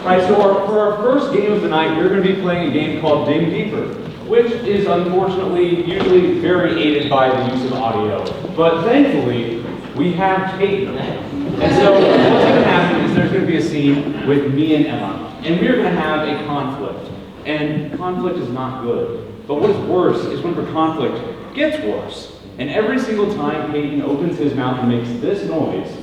Alright, so for our first game of the night, we're going to be playing a game called Dig Deeper, which is unfortunately usually very aided by the use of audio. But thankfully, we have Kate. And so what's going to happen is there's going to be a scene with me and Emma, and we're going to have a conflict. And conflict is not good. But what is worse is whenever conflict gets worse. And every single time Peyton opens his mouth and makes this noise,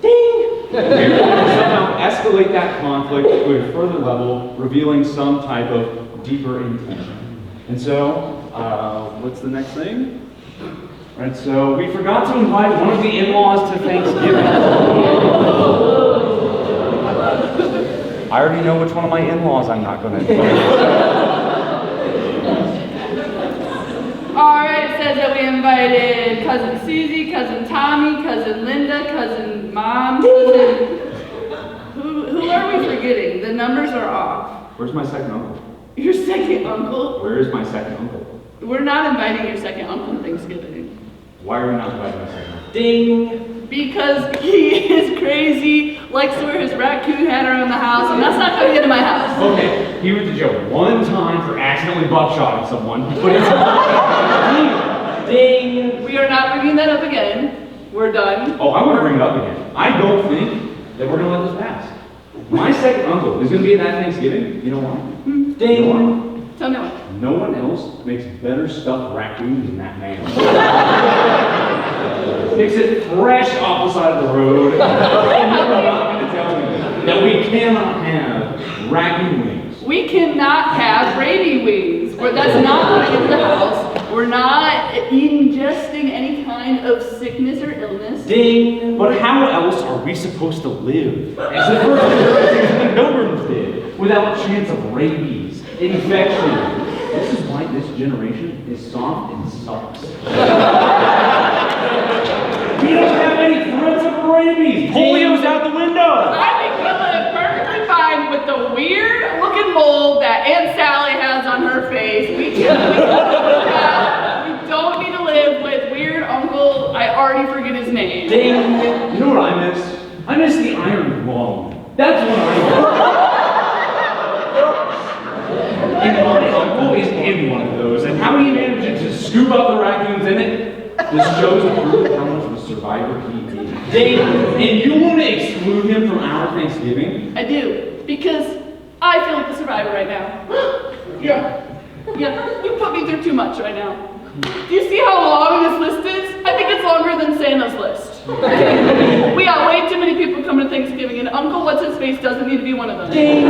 ding! We're going to somehow escalate that conflict to a further level, revealing some type of deeper intention. And so, what's the next thing? Right, so we forgot to invite one of the in-laws to Thanksgiving. I already know which one of my in-laws I'm not going to invite. Alright, it says that we invited Cousin Susie, Cousin Tommy, Cousin Linda, Cousin Mom, Cousin... Who are we forgetting? The numbers are off. Where's my second uncle? Your second uncle? Where is my second uncle? We're not inviting your second uncle to Thanksgiving. Why are we not inviting my second uncle? Ding! Because he is crazy, likes to wear his raccoon hat around the house, and that's not coming into my house. Okay, he went to jail one time for accidentally buckshotting someone, but it's not. Ding! We are not bringing that up again. We're done. Oh, I want to bring it up again. I don't think that we're going to let this pass. My second uncle is going to be at that Thanksgiving. You know why? Ding! You know why? Tell me what. No one else makes better stuffed raccoons than that man. Makes it fresh off the side of the road. And you're not going to tell me that we cannot have raccoon wings. We cannot have rabies wings. That's not going into the house. We're not ingesting any kind of sickness or illness. Ding! But how else are we supposed to live? As the first generation the Pilgrims did, without a chance of rabies, infection. This is why this generation is soft and sucks. We don't have any threats of rabies. Polio's out the window. I think we live perfectly fine with the weird looking mold that Aunt Sally has on her face. We don't need to live with weird uncle, I already forget his name. Ding! You know what I miss? I miss the iron lung. That's what I miss. And my uncle is in one of those, and how he manages to scoop up the raccoons in it, this shows the proof how much of a survivor he is. Dave, and you want to exclude him from our Thanksgiving? I do, because I feel like the survivor right now. Yeah, you put me through too much right now. Do you see how long this list is? I think it's longer than Santa's list. We got way too many people coming to Thanksgiving, and Uncle What's-His-Face doesn't need to be one of them. Dave!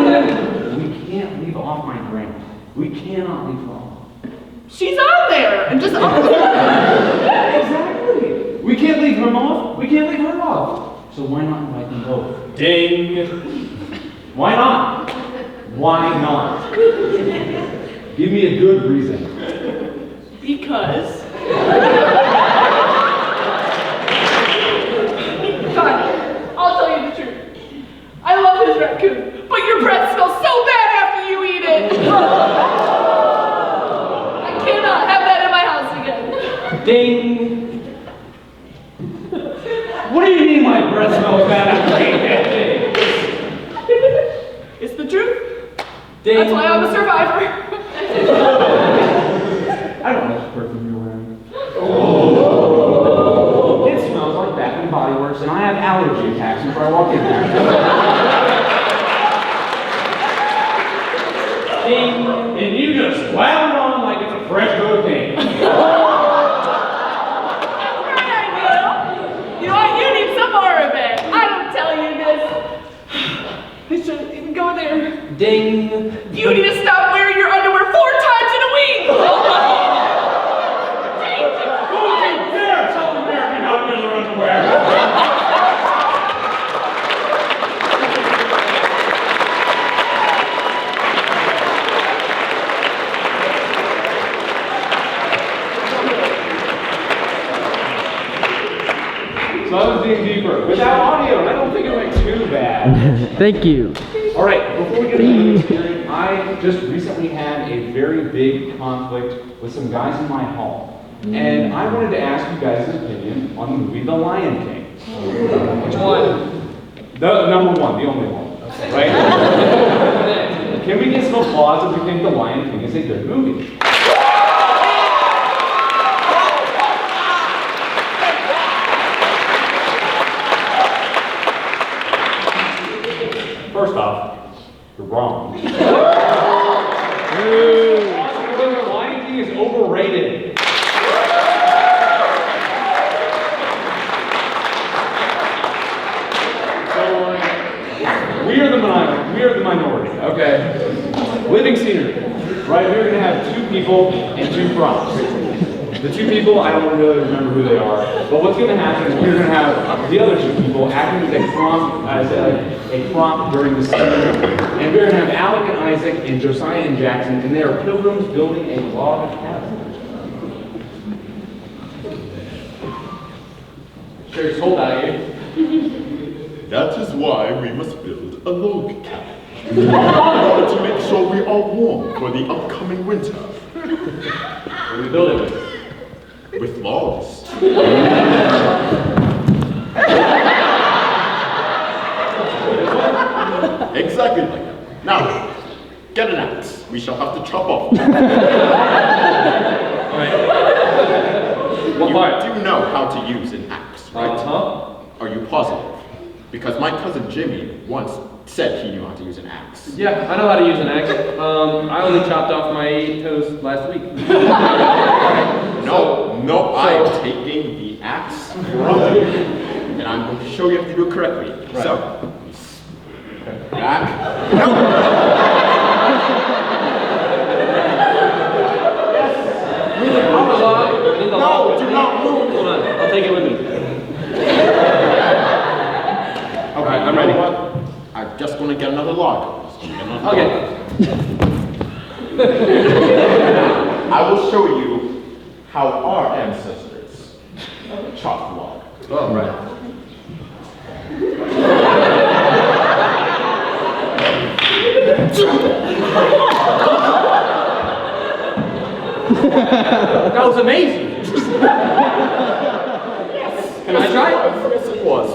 We can't leave off my grandma. We cannot leave her off. She's on there, and just up there. Exactly. We can't leave him off. We can't leave her off. So why not invite them both? Ding! Why not? Why not? Give me a good reason. Because. Fine, I'll tell you the truth. I love his raccoon, but your breath smells so bad after you eat it. I cannot have that in my house again. Ding! What do you mean my breath smells bad after I eat that thing? It's the truth. Ding! That's why I'm a survivor. I don't know what perfume you're wearing. Oh. It smells like Bath and Body Works, and I have allergy attacks before I walk in there. Ding! And you just slam it on like it's a fresh coat of paint. That's right, I do. You know what? You need some more of it. I don't tell you this. I shouldn't even go there. Ding! You need to stop wearing your underwear 4 times in a week. South American how to wear their underwear. So I was digging deeper without audio, and I don't think it went too bad. Thank you. All right, before we get into this hearing, I just recently had a very big conflict with some guys in my hall. And I wanted to ask you guys' opinion on the movie The Lion King. Which one? The number one, the only one. right? Can we get some applause if we think The Lion King is a good movie? First off, you're wrong. The Lion King is overrated. We are the minority, okay? Living scenery, right? We're gonna have two people and two prompts. The two people, I don't really remember who they are, but what's gonna happen is we're gonna have the other two people acting as a prompt during the scene. And we're gonna have Alec and Isaac and Josiah and Jackson, and they are pilgrims building a log cabin. Sure, it's cold out here. That is why we must build a log cabin. In order to make sure we are warm for the upcoming winter. What do we build it with? With logs. Exactly like that. Now, get an axe. We shall have to chop off. What part? You do know how to use an axe, right? Are you positive? Because my cousin Jimmy once said he knew how to use an axe. Yeah, I know how to use an axe. I only chopped off my 8 toes last week. No, I'm taking the axe from you, and I'm going to show you how to do it correctly. Right. So, back. No, do not move. Hold on, I'll take it with me. Okay, I'm ready. You know what? I'm just going to get another log. Okay. I will show you how our ancestors chopped log. Oh, right. That was amazing. Can I try it? Yes, it was.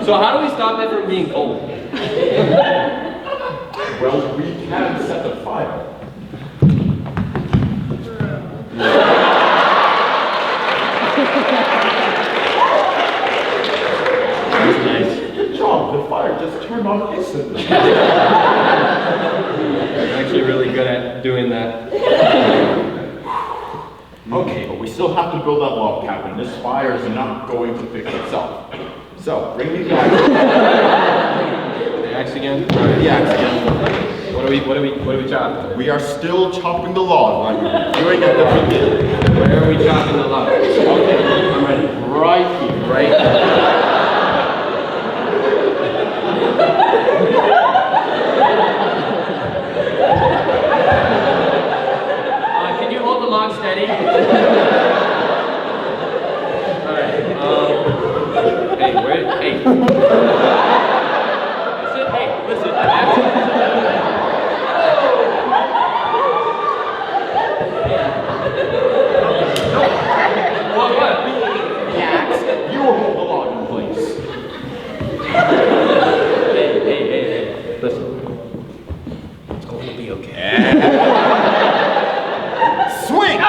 So how do we stop it from being cold? Well, we can set a fire. Nice. Good job. The fire just turned on instantly. I'm actually really good at doing that. Okay, but we still have to build that log cabin. This fire is not going to fix itself. So, bring me the axe. The axe again? The axe again. What do we chop? We are still chopping the log like we were doing at the beginning. Where are we chopping the log? Okay, I'm ready. Right here. Right? Can you hold the log steady? Alright, hey. Listen, What? The axe, you will hold the log in place. Hey. Listen. It's going to be okay. Swing!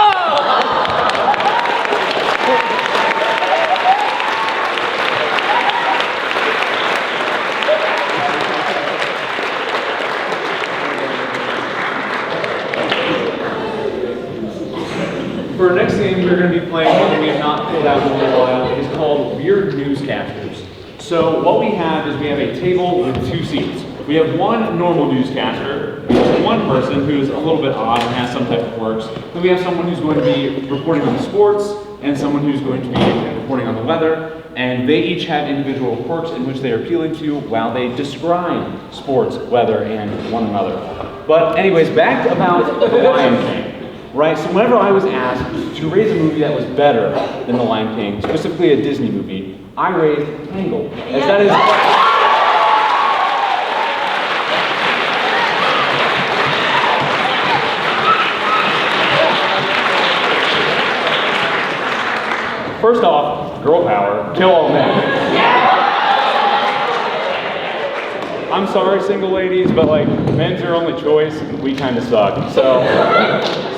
For our next game, we're going to be playing one that we have not pulled out in a while. It is called Weird Newscasters. So what we have is we have a table with 2 seats. We have one normal newscaster, which is one person who is a little bit odd and has some type of quirks. Then we have someone who's going to be reporting on the sports, and someone who's going to be reporting on the weather. And they each have individual quirks in which they are appealing to while they describe sports, weather, and one another. But anyways, back about The Lion King. Right, so whenever I was asked to raise a movie that was better than The Lion King, specifically a Disney movie, I raised Tangled, as that is... kill all men. I'm sorry, single ladies, but like, men's your only choice, and we kind of suck. So,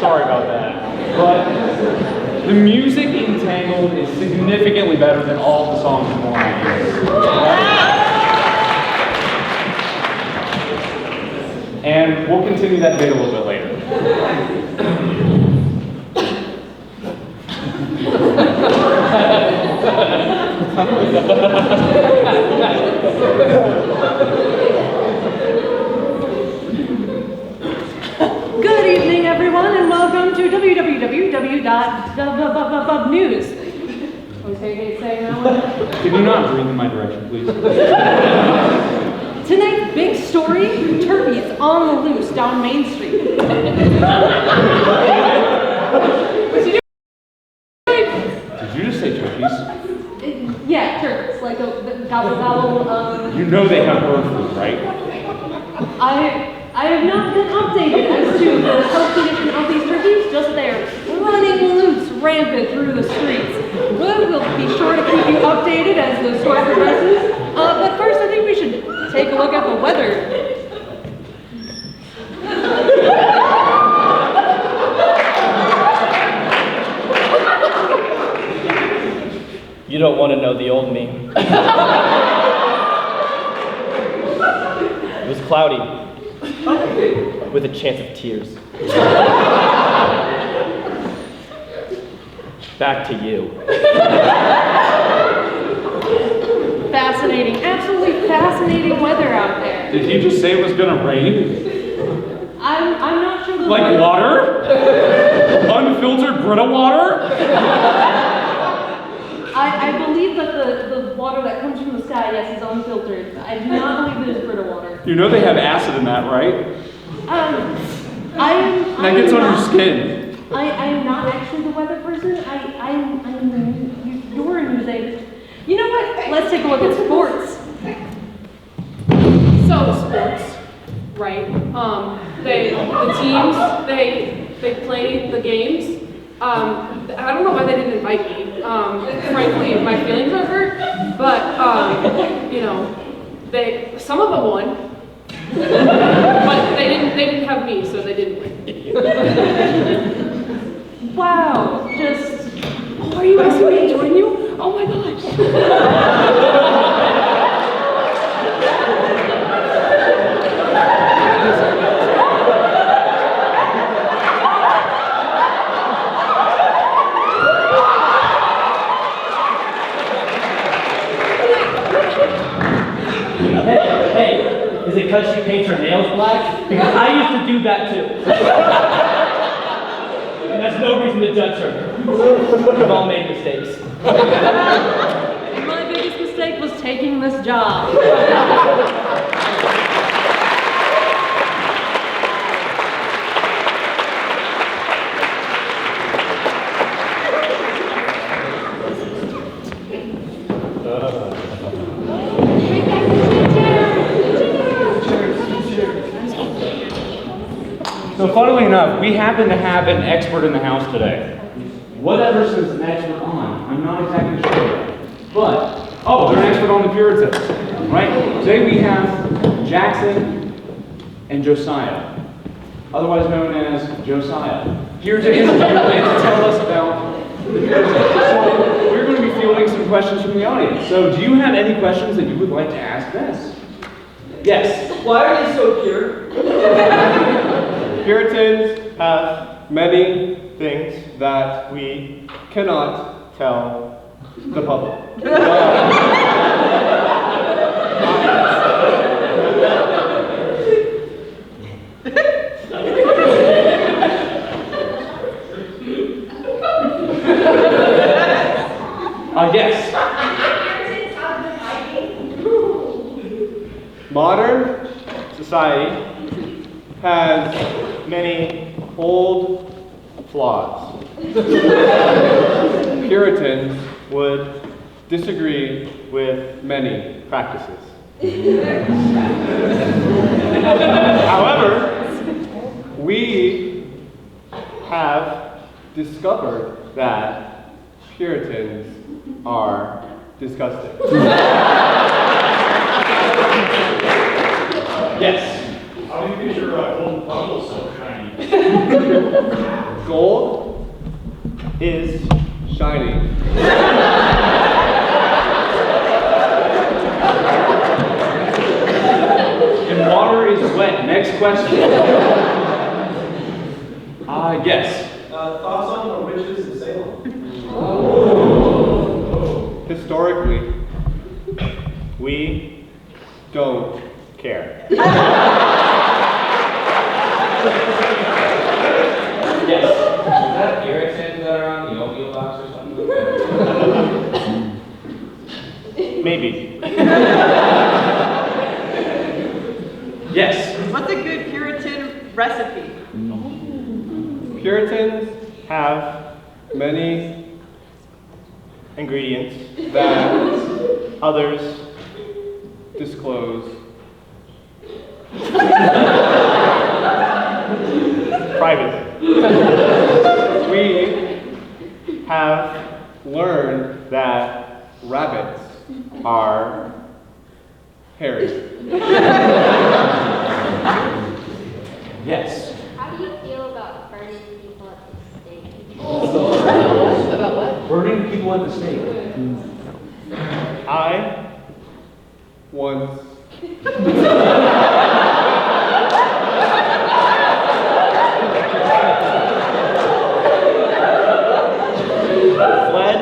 sorry about that. But the music in Tangled is significantly better than all the songs in Moana. And we'll continue that debate a little bit later. Good evening, everyone, and welcome to www.news. Okay, saying that one. Can you not breathe in my direction, please? Tonight's big story, turkeys on the loose down Main Street. Did you just say turkeys? Yeah, turkeys, like a gobble gobble. You know they have bird food, right? I have not been updated as to the health condition of these turkeys, just that they're running loose, rampant through the streets. We'll be sure to keep you updated as the story progresses. But first, I think we should take a look at the weather. You don't want to know the old me. It was cloudy, with a chance of tears. Back to you. Fascinating, absolutely fascinating weather out there. Did he just say it was gonna rain? I'm not sure. Like water? Unfiltered Brita water? I believe that the water that comes from the sky, yes, is unfiltered. I do not believe it is Brita water. You know they have acid in that, right? That gets on your skin. I am not actually the weather person. You're a news anchor. You know what? Let's take a look at sports. So sports, right? The teams they play the games. I don't know why they didn't invite me. Frankly, my feelings are hurt. But you know, some of them won, but they didn't have me, so they didn't win. Wow, just. Oh, are you asking me to join you? Oh my gosh. Hey, is it because she paints her nails black? Because I used to do that too. And that's no reason to judge her. We've all made mistakes. My biggest mistake was taking this job. So funnily enough, we happen to have an expert in the house today. Whatever says an expert on, I'm not exactly sure. But, oh, they're an expert on the Puritans, right? Today we have Jackson and Josiah, otherwise known as Josiah, here to interview and to tell us about the Puritans. So we're going to be fielding some questions from the audience. So do you have any questions that you would like to ask Bess? Yes. Why are they so pure? Puritans have many things that we cannot tell the public. Yes. Modern society has many old flaws. Puritans would disagree with many practices. However, we have discovered that Puritans are disgusting. Yes. How do you get your golden bubbles so shiny? Gold is shiny. And water is wet. Next question. Yes. Thoughts on the witches in Salem? Historically, we don't care. Yes. Is that irritants that are on the oatmeal box or something? Maybe. Yes. What's a good Puritan recipe? Puritans have many ingredients that others disclose privately. We have learned that rabbits are hairy. Yes. How do you feel about burning people at the stake? About what? Burning people at the stake. I once fled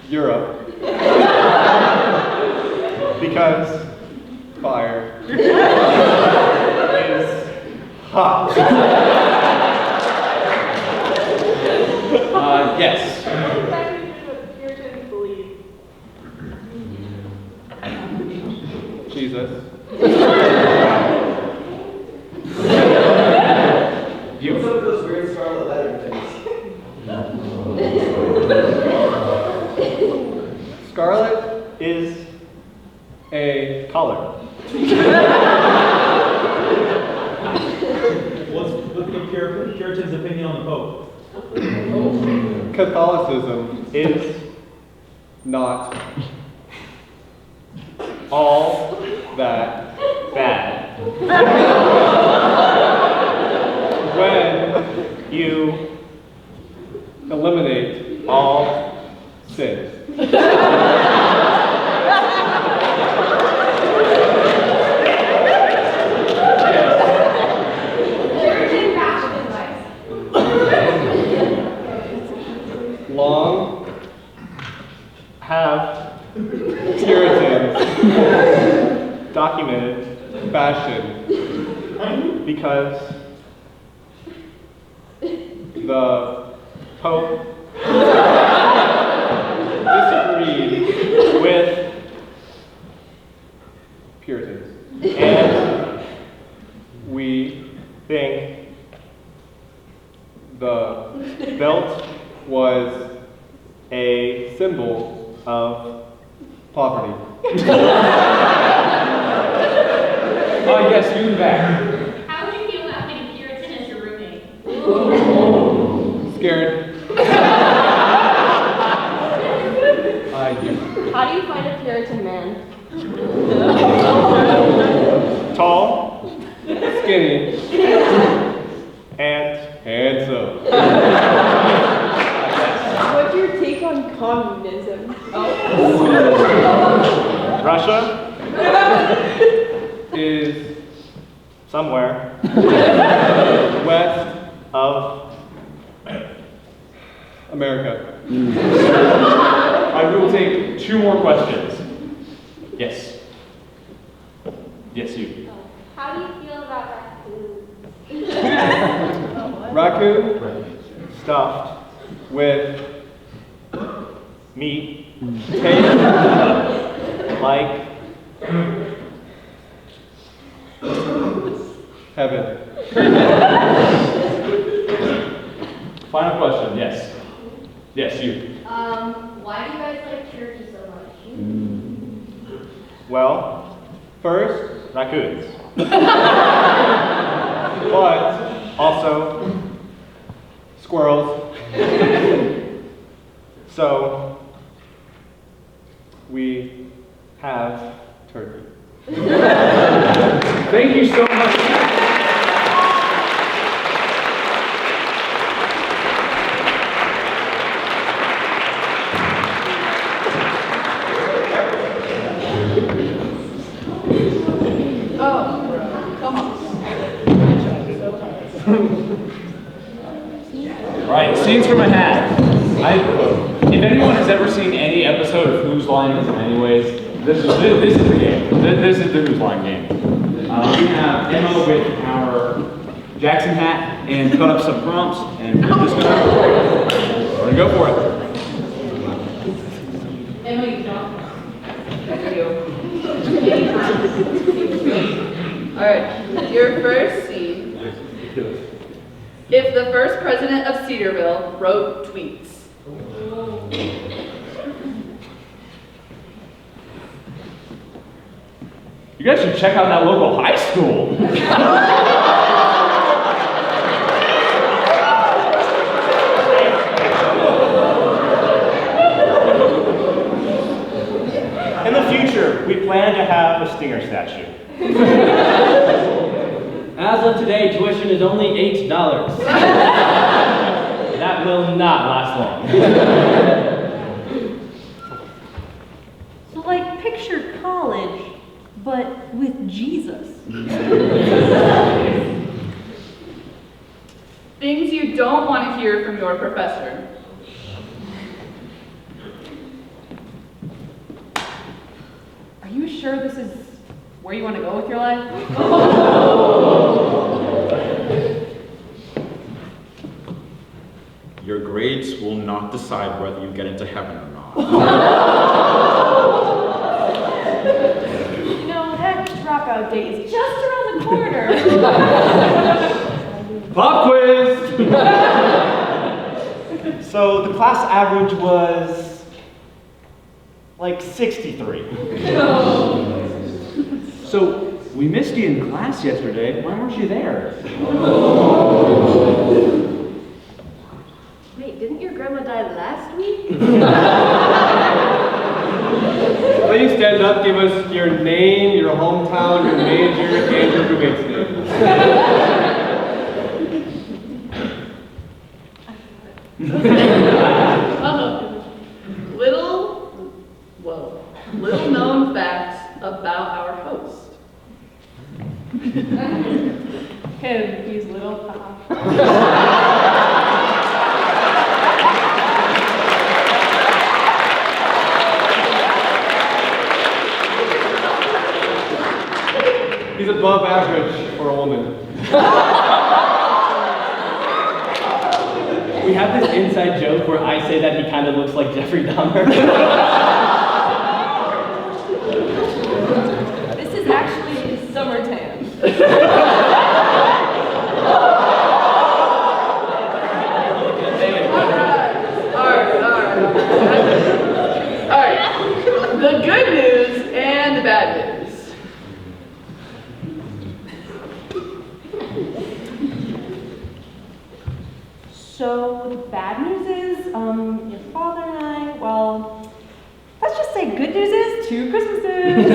Europe because fire is hot. Yes. Exactly what Puritans believe. Jesus. You. What's up with those weird scarlet letter things? Scarlet is a color. What's the Puritan's opinion on the Pope? Catholicism is not all that bad. When you eliminate all sins. Puritan fashion advice. Long have Puritans documented fashion because the Pope disagreed with Puritans. And we think the belt was a symbol of poverty. Yes, you in the back. How would you feel about having Puritan as your roommate? Scared. How do you find a Puritan man? Tall, skinny, and handsome. What's your take on communism? Russia is somewhere west of America. I will take 2 more questions. Yes. Yes, you. How do you feel about raccoons? Raccoon stuffed with meat tastes like heaven. Final question. Yes. Yes, you. Why do you guys like turkey so much? Well, first, raccoons. But also squirrels. So we have turkey. Thank you so much. Oh, come on. Right, scenes from a hat. If anyone has ever seen any episode of Whose Line Is It Anyways, this is the game. This is the Whose Line game. We have Emma with our Jackson hat and cut up some prompts, and we're just gonna go for it. Emma, you don't. Thank you. All right, your first scene. If the first president of Cedarville wrote tweets. You guys should check out that local high school. In the future, we plan to have a stinger statue. As of today, tuition is only $8. That will not last long. So, like, picture college, but with Jesus. Things you don't want to hear from your professor. Are you sure this is where you want to go with your life? Your grades will not decide whether you get into heaven or not. You know, that dropout date is just around the corner. Pop quiz! So the class average was like 63. So, we missed you in class yesterday. Why weren't you there? Wait, didn't your grandma die last week? Please stand up, give us your name, your hometown, your major, and your roommate's name. Little known facts about our host. Him, he's little. He's above average for a woman. We have this inside joke where I say that he kind of looks like Jeffrey Dahmer. This is actually his summer tan. All right. The good news and the bad news. So the bad news is, your father and I, well, let's just say good news is 2 Christmases.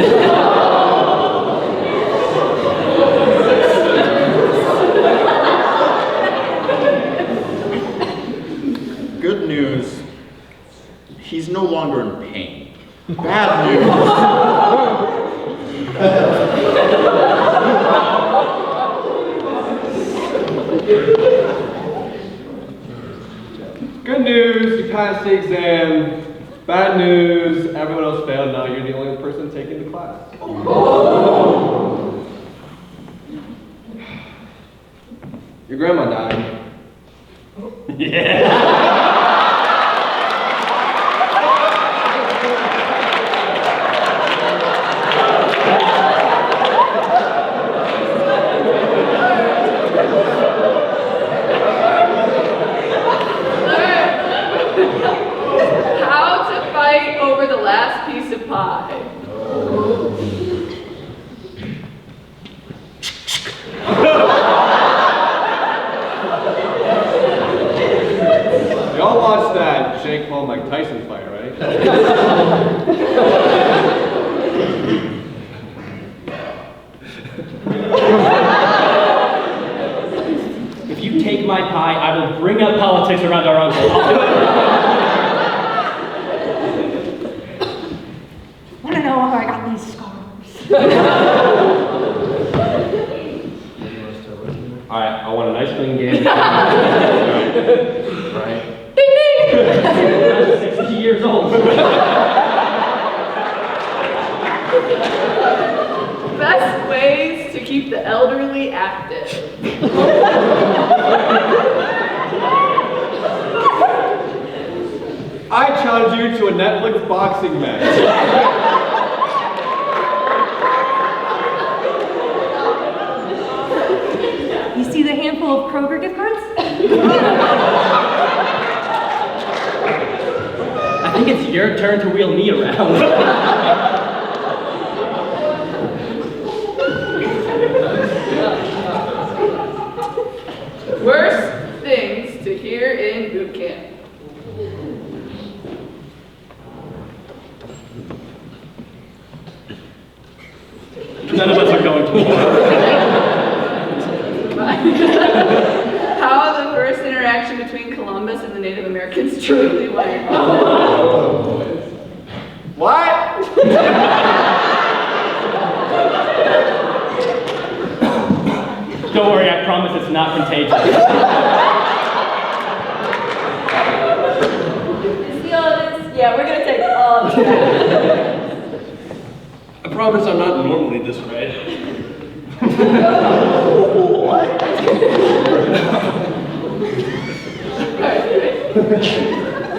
Good news, he's no longer in pain. Bad news. Good news, you passed the exam. Bad news, everyone else failed. Now you're the only person taking the class. Your grandma died. How to fight over the last piece of pie. pie, I will bring up politics around our uncle. Want to know how I got these scars? Alright, I want a nice clean game. Right. Ding ding! 60 years old. Best ways to keep the elderly active. I challenge you to a Netflix boxing match. You see the handful of Kroger gift cards? I think it's your turn to wheel me around. Worst things to hear in boot camp. None of us are going to war. How the first interaction between Columbus and the Native Americans truly went. What? Don't worry, I promise it's not contagious. You see all this? Yeah, we're gonna take all of it. I promise I'm not normally this red.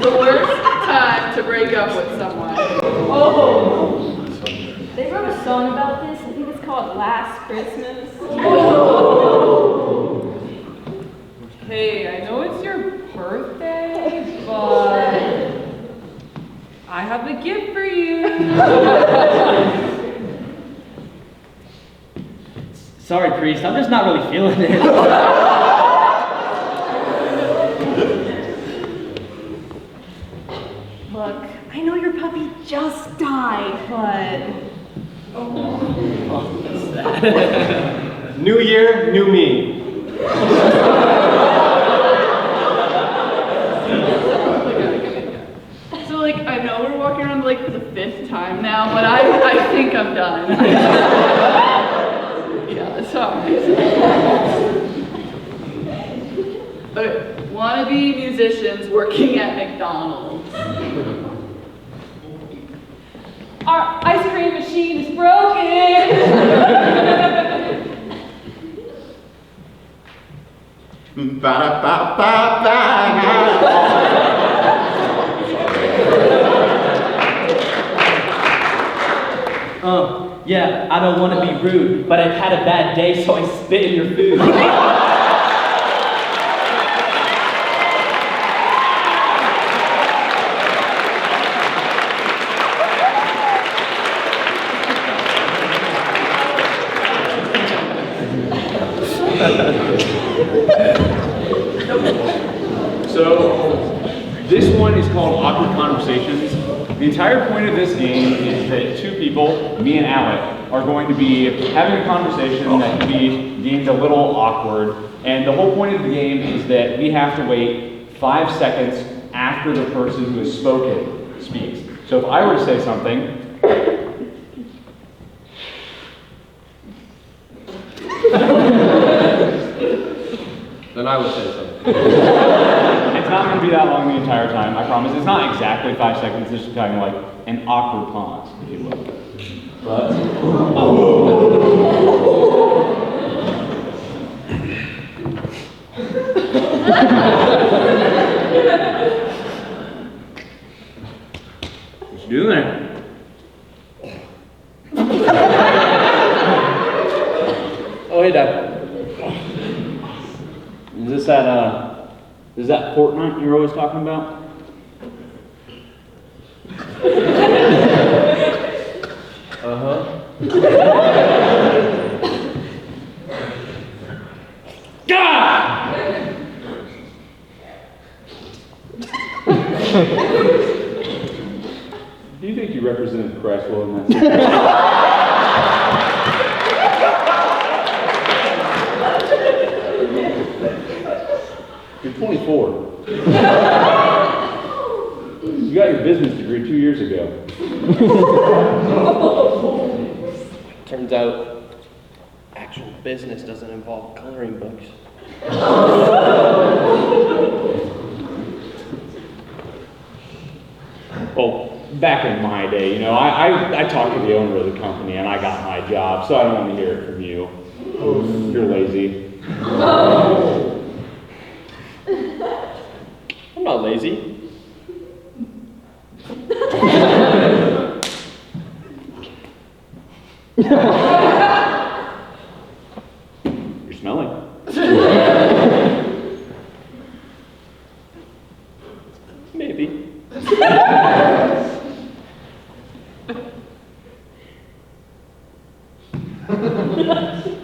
The worst time to break up with someone. Oh! They wrote a song about this. I think it's called Last Christmas. Hey, I know it's your birthday, but I have a gift for you. Sorry, priest, I'm just not really feeling it. Look, I know your puppy just died, but... New year, new me. So like, I know we're walking around like the 5th time now, but I think I'm done. Yeah, sorry. Okay, wannabe musicians working at McDonald's. Our ice cream machine is broken! Yeah, I don't want to be rude, but I've had a bad day, so I spit in your food. So, this one is called Awkward Conversations. The entire point of this game is that two people, me and Alec, are going to be having a conversation that can be deemed a little awkward. And the whole point of the game is that we have to wait 5 seconds after the person who has spoken speaks. So if I were to say something, Then I would say something. it's not going to be that long the entire time, I promise. It's not exactly 5 seconds, it's just kind of like an awkward pause, if you will. But, what you doing there? Oh, hey, Dad. Is that Fortnite you're always talking about? Uh-huh. God! Do you think you represented Christ well in that situation? 24. You got your business degree 2 years ago. Turns out, actual business doesn't involve coloring books. Well, back in my day, I talked to the owner of the company and I got my job, so I don't want to hear it from you. You're lazy. I'm not lazy. You're smelling. Maybe.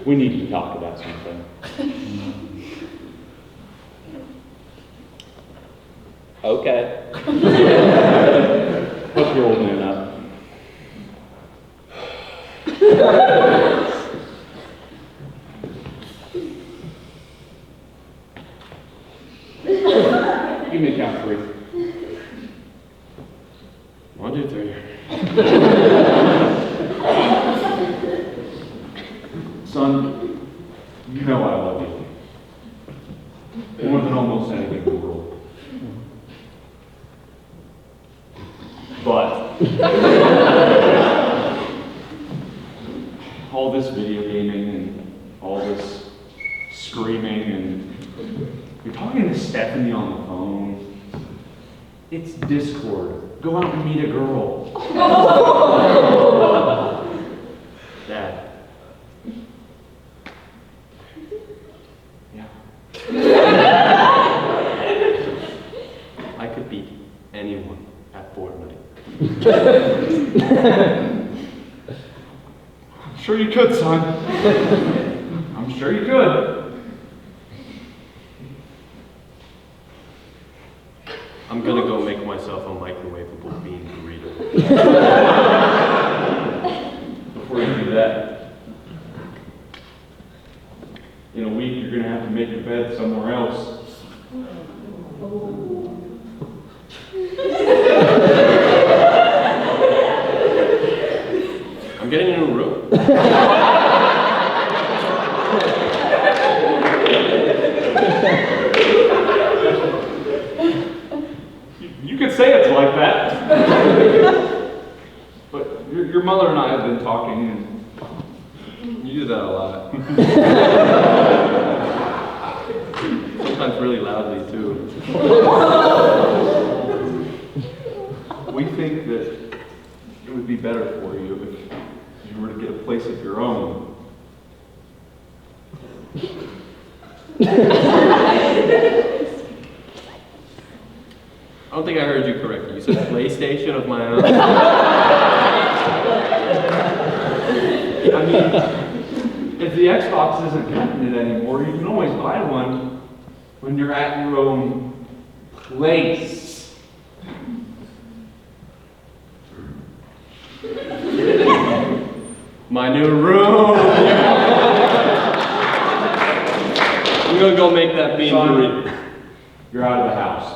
We need to talk about something. Okay. Hope you're old enough. Give me a count 3. 1, 2, 3. Son, you know I love you. More than almost anything in the world. But all this video gaming and all this screaming and you're talking to Stephanie on the phone. It's Discord. Go out and meet a girl. Dad. Yeah. I could beat anyone at Fortnite. I'm sure you could, son. I'm sure you could. I'm gonna go make myself a microwavable bean burrito. Before you do that, in a week you're gonna have to make your bed somewhere else. I'm getting a new room. You could say it's like that. But your mother and I have been talking, and You do that a lot. Sometimes really loudly, too. we think that it would be better for you if you were to get a place of your own. I don't think I heard you correctly. You said PlayStation of my own? I mean, if the Xbox isn't cutting it anymore, you can always buy one when you're at your own place. My new room! I'm gonna go make that bean burrito. Son, you're out of the house.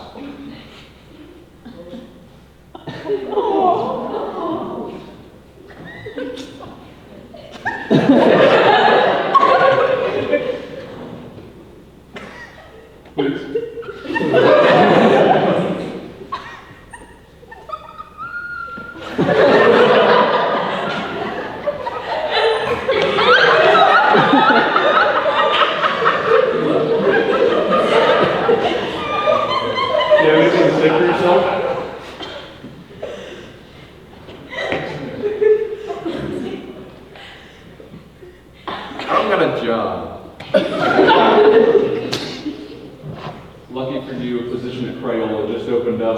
Lucky for you, a position at Crayola just opened up.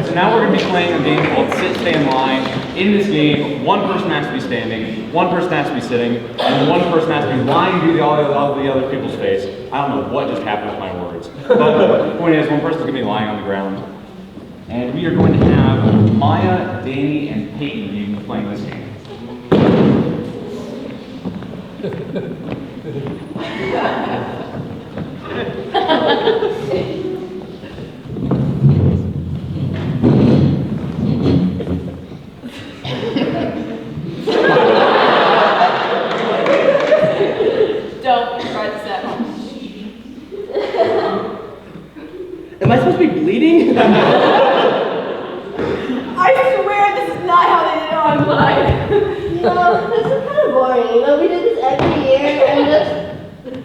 So now we're going to be playing a game called Sit, Stay in Line. In this game, one person has to be standing, one person has to be sitting, and one person has to be lying to all the other people's face. I don't know what just happened with my words. But the point is, one person's going to be lying on the ground. And we are going to have Maya, Danny, and Peyton being playing this game. Don't try this at home. Am I supposed to be bleeding? I swear this is not how they did it online. No, this is kind of boring. You know, we did this every year and just...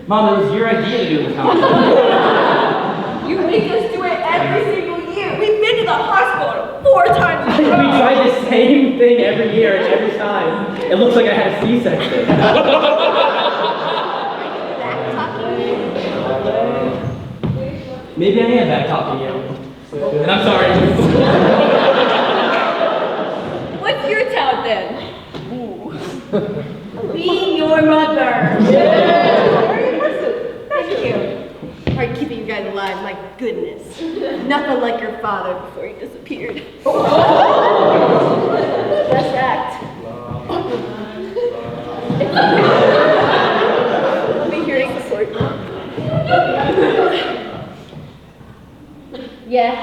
Mom, it was your idea to do this competition. You make us do it every single year. We've been to the hospital 4 times in a We row. try the same thing every year and every time. It looks like I had a C-section. Maybe I am back talking to you. And I'm sorry. What's your talent then? Being your mother. Very impressive. Thank you. Hard keeping you guys alive, my goodness. Nothing like your father before he disappeared. Best act. I'll be hearing support. Yeah.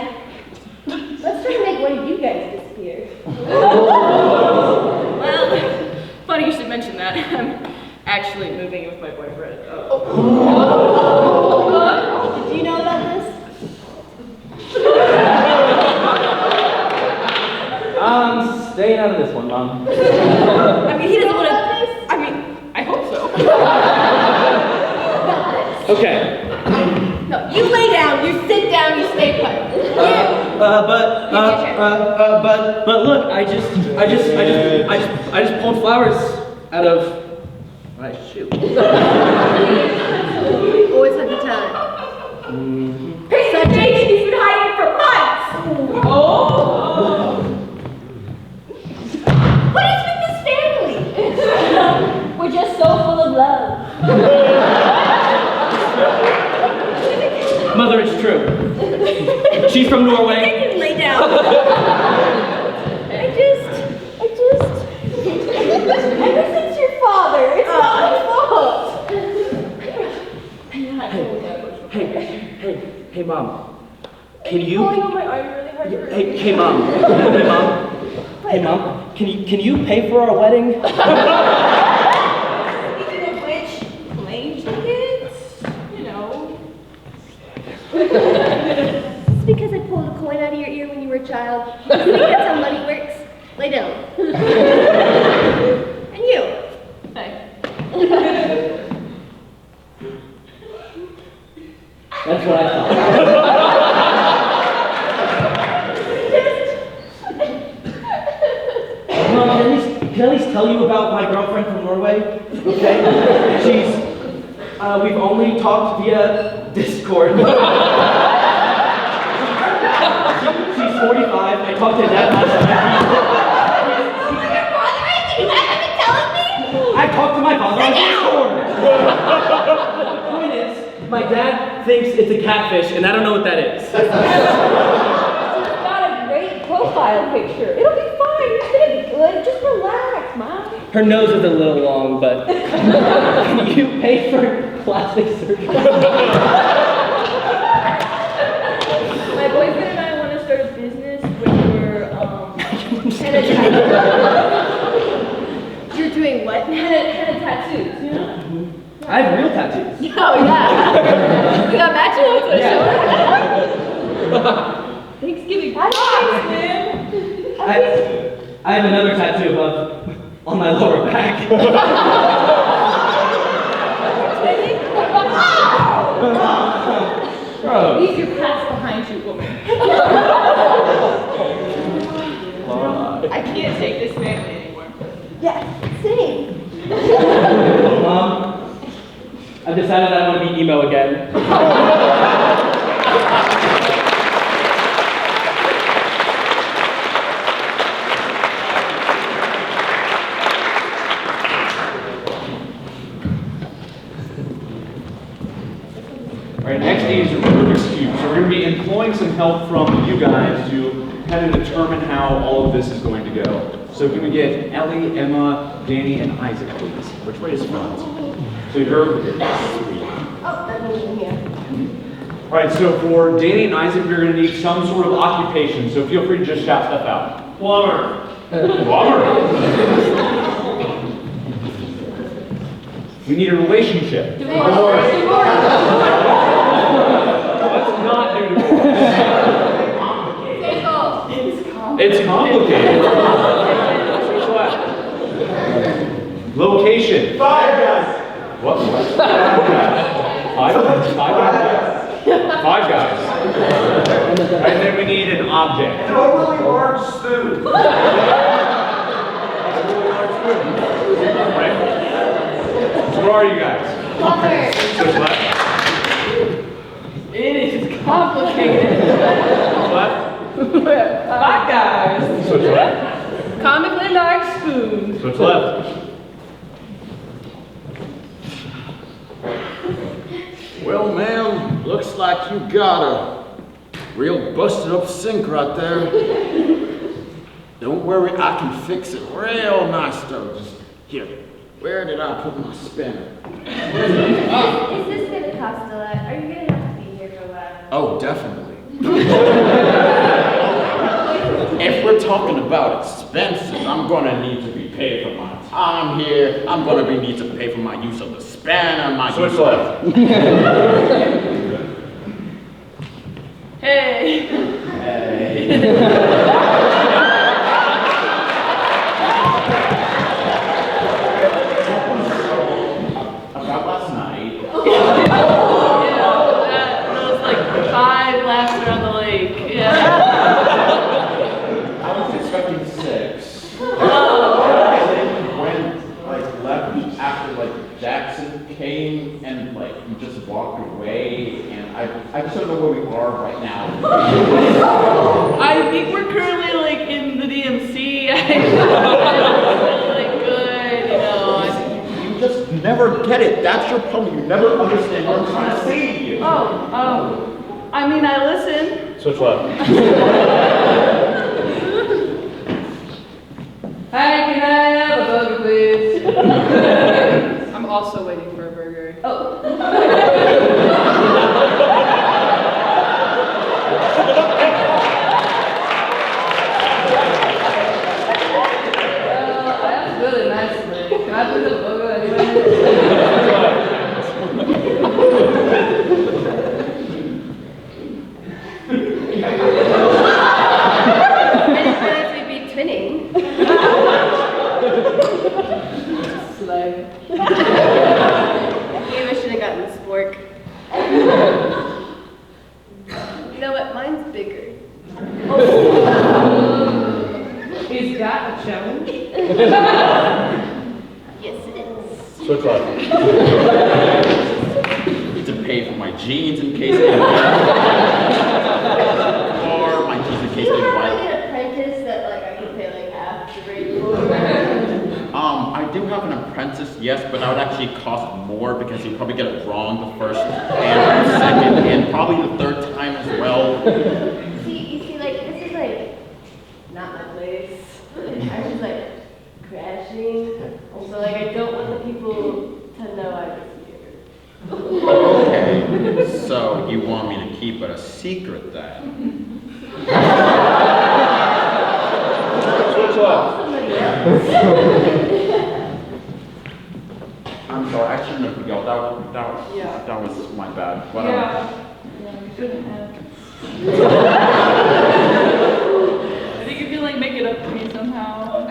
Let's try to make one of you guys disappear. Well, funny you should mention that. I'm actually moving in with my boyfriend. Do you know about this? I'm staying out of this one, Mom. I mean, he doesn't want to. I mean, I hope so. Okay. No, you lay down, you sit down, you stay put. But look, I just pulled flowers out of my shoe. Always had the time. Such Jake, he's been hiding for months. Oh. What is with this family? We're just so full of love. Mother, it's true. She's from Norway. You can lay down. Ever since your father, it's not my fault. Hey, Mom. Can you? Pulling on my arm really hard. Hey, Mom. Hey, Mom. Can you pay for our wedding? Speaking of which, plane tickets? You know. It's because I pulled a coin out of your ear when you were a child. You think that's how money works? Lay down. And you. Hey. That's what I thought. Mom, can I at least tell you about my girlfriend from Norway? Okay? We've only talked via Discord. She's 45. I talked to Dad last night. I talked to my father on Discord. The point is, my dad thinks it's a catfish, and I don't know what that is. She's got a great profile picture. It'll be fine. It's gonna be good. Just relax, Mom. Her nose is a little long, but can you pay for plastic surgery? My boyfriend and I want to start a business where we're henna tattoos. You're doing what? Henna tattoos, you know? I have real tattoos. Oh, yeah. We got matching ones for sure. Thanksgiving. I have another tattoo above on my lower back. Leave your past behind you, woman. I can't take this family anymore. Yeah, same. Mom, I've decided I want to be emo again. All right, next is Rubik's Cube. So we're going to be employing some help from you guys to kind of determine how all of this is going to go. So can we get Ellie, Emma, Danny, and Isaac, please? Which way is front? So you're over here. Oh, that means I'm here. All right, so for Danny and Isaac, you're going to need some sort of occupation, so feel free to just shout stuff out. Plumber. Plumber. We need a relationship. Divorce. Let's not do divorce. It's complicated. Switch left. Location. Five guys. What? Five guys. Five guys. And then we need an object. An overly large spoon. Right. So where are you guys? Switch left. It is complicated. Left. Five guys. Switch left. Comically large spoon. Switch left. Well, ma'am, looks like you got a real busted up sink right there. Don't worry, I can fix it real nice though. Just here. Where did I put my spinner? Is this gonna cost a lot? Are you gonna have to be here for a while? Oh, definitely. If we're talking about expenses, I'm gonna need to be paid for my time here. I'm gonna need to pay for my use of the spanner, my Switch use left. Hey. About last night. Those like 5 laps around the lake. Yeah. I was expecting 6. Oh. When left after Jackson came and he just walked away, and I just don't know where we are right now. I think we're currently in the DMC. Good, You just never get it. That's your problem. You never understand what I'm trying to say to you. Oh. I mean, I listen. Switch left. Hi, can I have a burger, please? I'm also waiting for a burger. Oh. That's really nicely. Can I put the logo anyway? I didn't realize we'd be twinning. Slay. Maybe I should have gotten the spork. You know what? Mine's bigger. He's got a challenge. Yes, it is. Switch left. Need to pay for my jeans in case or my jeans in case You they don't have white. an apprentice that I can pay half the rate for. I do have an apprentice, yes, but that would actually cost more because he'd probably get it wrong the first and second and probably the third time as well. You see, this is not my place. I was crashing. So I don't want the people to know I was here. Okay, so you want me to keep it a secret then? Switch left. Somebody else. I'm sorry, I shouldn't have yelled. That was my bad. But, Yeah, you shouldn't have. I think you can make it up to me somehow.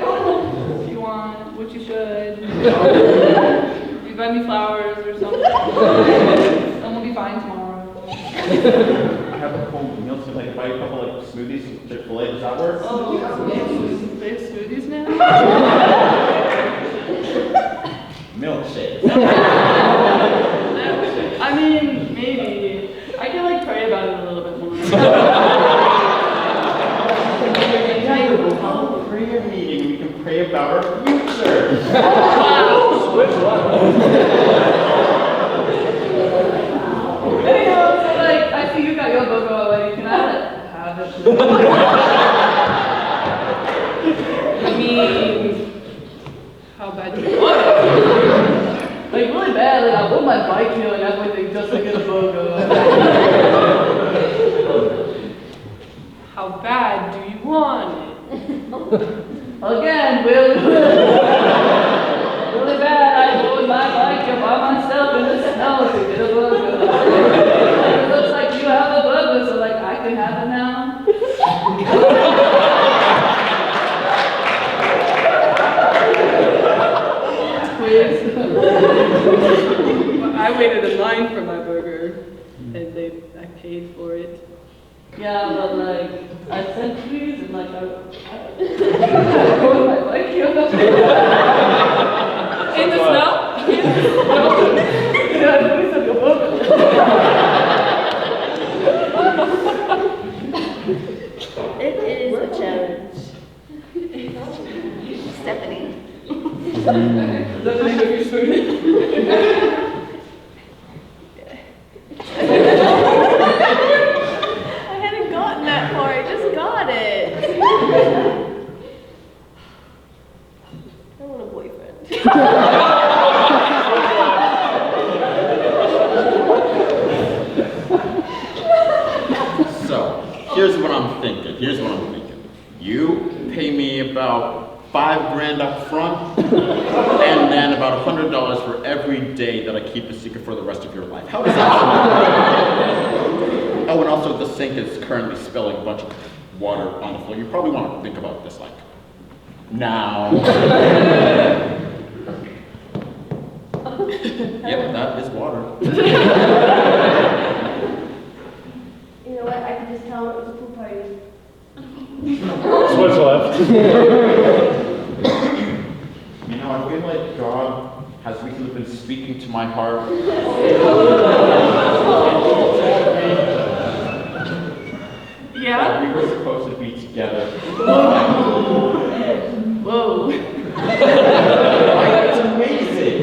If you want, which you should. You buy me flowers or something. And we'll be fine tomorrow. I have a cold meal, so buy a couple smoothies from Chick-fil-A. Does that work? Oh, they have smoothies now? Milkshake. I mean, maybe. I can pray about it a little bit more. For your meeting, we can pray about our future. Switch left. Anyhow, so I see you got your logo already. Can I have it? bad do you want it? Like, really bad, like, I put my bike here and everything just to get a burger. How bad do you want it? Again, really bad, I rode my bike here by myself in the snow to get a burger. It looks like you have a burger, so like, I can have it now. I waited in line for my burger, and I paid for it. Yeah, but like, I sent trees and like, I rode my bike here. In the snow? Yeah, at least I got burger. It is a challenge. Stephanie. Stephanie, have you spoon it? I hadn't gotten that far, I just got it. I want a boyfriend. So, here's what I'm thinking. You pay me about $5 grand up front, and then about $100 for every day that I keep a secret for the rest of your life. How does that sound? Oh, and also the sink is currently spilling a bunch of water on the floor. You probably want to think about this like, now. Yep, that is water. You know what, I could just tell it was a pool party. Switch left. You know, I feel like God has recently been speaking to my heart. Yeah? That we were supposed to be together. Whoa. That's amazing.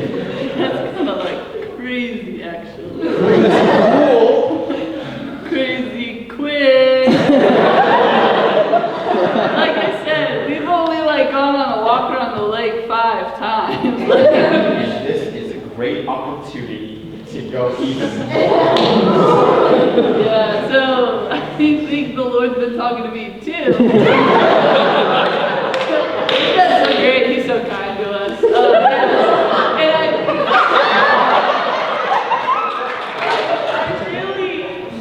That's kind of like crazy, actually. Cool. Crazy quick. Like I said, we've only like gone on a walk around the lake 5 times. And this is a great opportunity to go even Yeah, so I think the Lord's been talking to me too. That's so great, he's so kind to us. And I really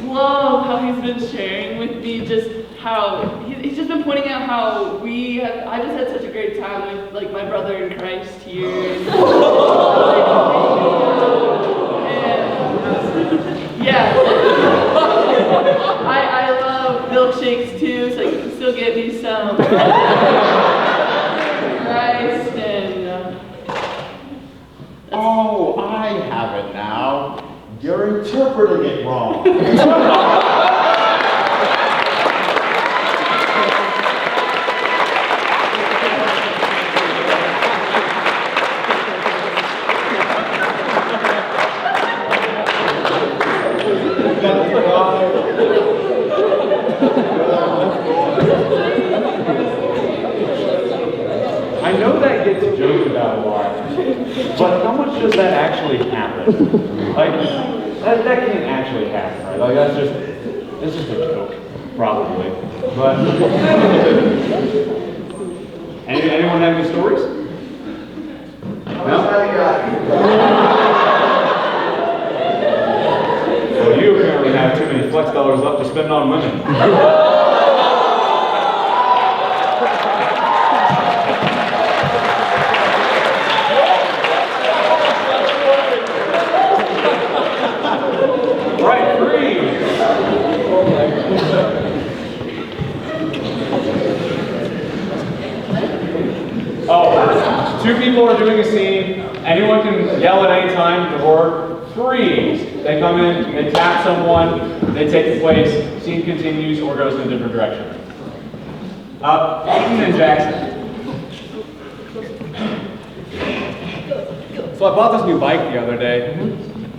love how he's been sharing with me just how, he's just been pointing out how I just had such a great time with like my brother in Christ here. And yeah. I love milkshakes too, so you can still get me some rice and Oh, I have it now. You're interpreting it wrong. I know that gets joked about a lot, but how much does that actually happen? Like, that can't actually happen, right? Like, that's just a joke, probably. But, anyone have any stories? No? Well, you apparently have too many flex dollars left to spend on women. Right, freeze! Oh, 2 people are doing a scene. Anyone can yell at any time or freeze. They come in, they tap someone, they take the place, scene continues or goes in a different direction. Aiden and Jackson. So I bought this new bike the other day.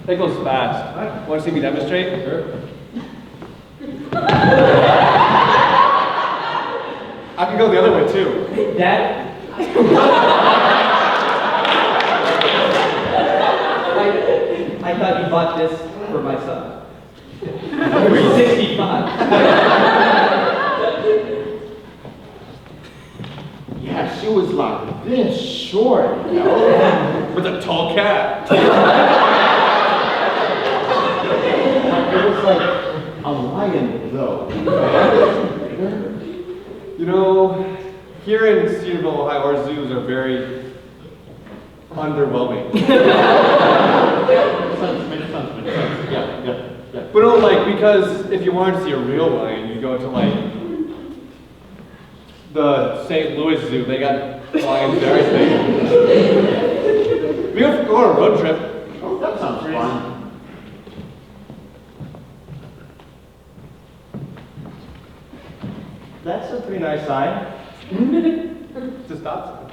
It goes fast. Want to see me demonstrate? Sure. I can go the other way too. Dad? thought you bought this for my son. For 65. Yeah, she was like this short, you know? With a tall cat. It was like a lion, though. You know, here in Cedarville, Ohio, our zoos are very underwhelming. Yeah. But no, like, because if you wanted to see a real lion, you go to like the St. Louis Zoo. They got lions there, I think. We go on a road trip. Oh, that sounds fun. That's a pretty nice sign. It's a stop sign.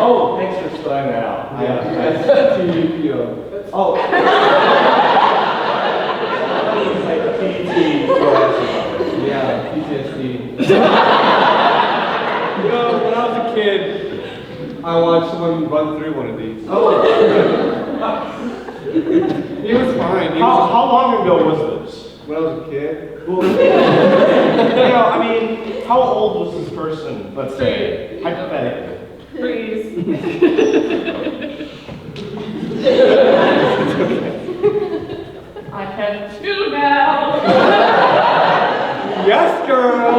Oh, thanks for spelling that out. S-T-U-P-O. Oh. It's like PTSD. Yeah, PTSD. You know, when I was a kid, I watched someone run through one of these. Oh. He was fine. How long ago was this? When I was a kid? Well, you know, I mean, how old was this person, let's say, hypothetically? Freeze. I have two now. Yes, girl!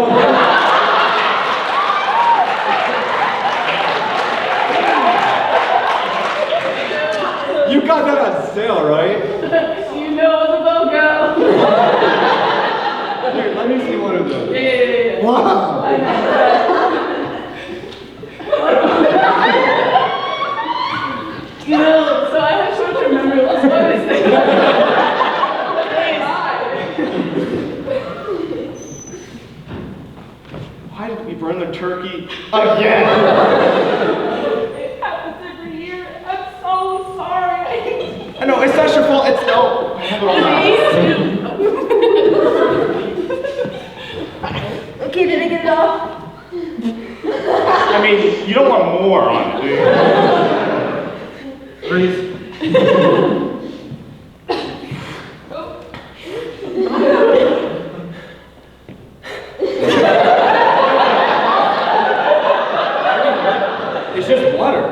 You got that on sale, right? You know the logo. Here, let me see one of them. Yeah. Wow. I know. You know, so I have short-term memory loss. What is it? Why did we burn the turkey again? It happens every year. I'm so sorry. I know, it's not your fault, it's no. I have it all now. Okay, did I get it off? I mean, you don't want more on it, do you? Freeze. It's just water.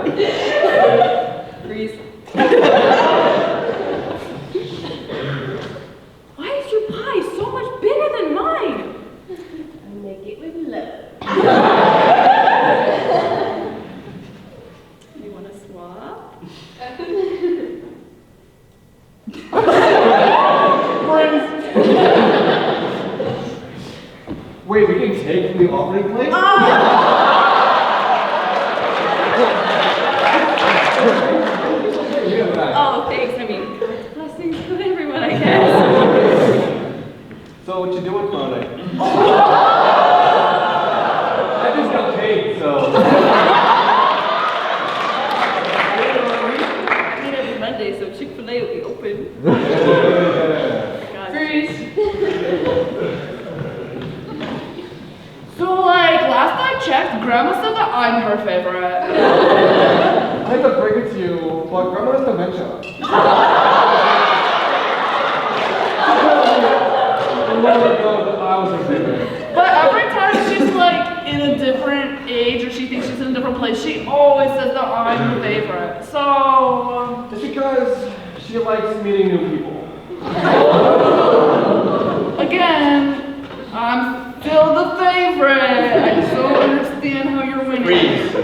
Freeze. Why is your pie so much bigger than mine? I make it with love. You want to swap? Wait, we can take from the offering plate? Oh, thanks. I mean, blessings to everyone, I guess. So what you doing Friday? I just got paid, so. I mean, every Monday, so Chick-fil-A will be open. Freeze. So, like, last I checked, Grandma said that I'm her favorite. I hate to break it to you, but Grandma has dementia. I was her favorite. But every time she's like in a different age or she thinks she's in a different place, she always says that I'm her favorite. So, It's because she likes meeting new people. again, I'm still the favorite. I just don't understand how you're winning. Freeze.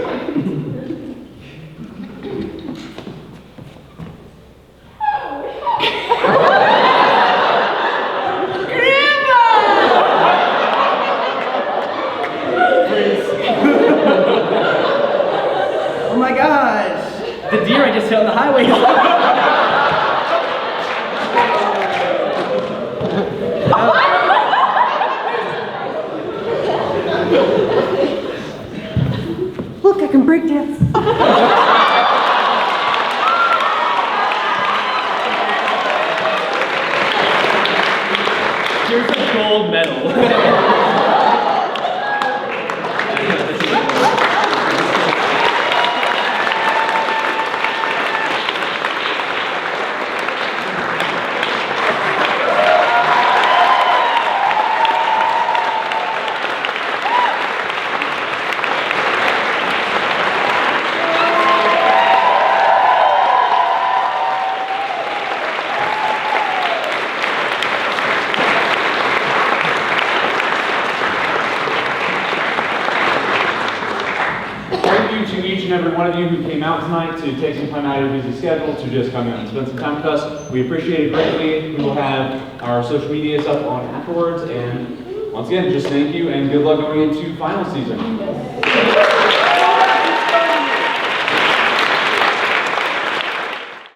Oh my gosh! The deer I just hit on the highway is Look, I can break dance. Here's a gold medal. to each and every one of you who came out tonight to take some time out of your busy schedule to just come out and spend some time with us. We appreciate it greatly. We will have our social medias up on afterwards. And once again, just thank you and good luck going into final season.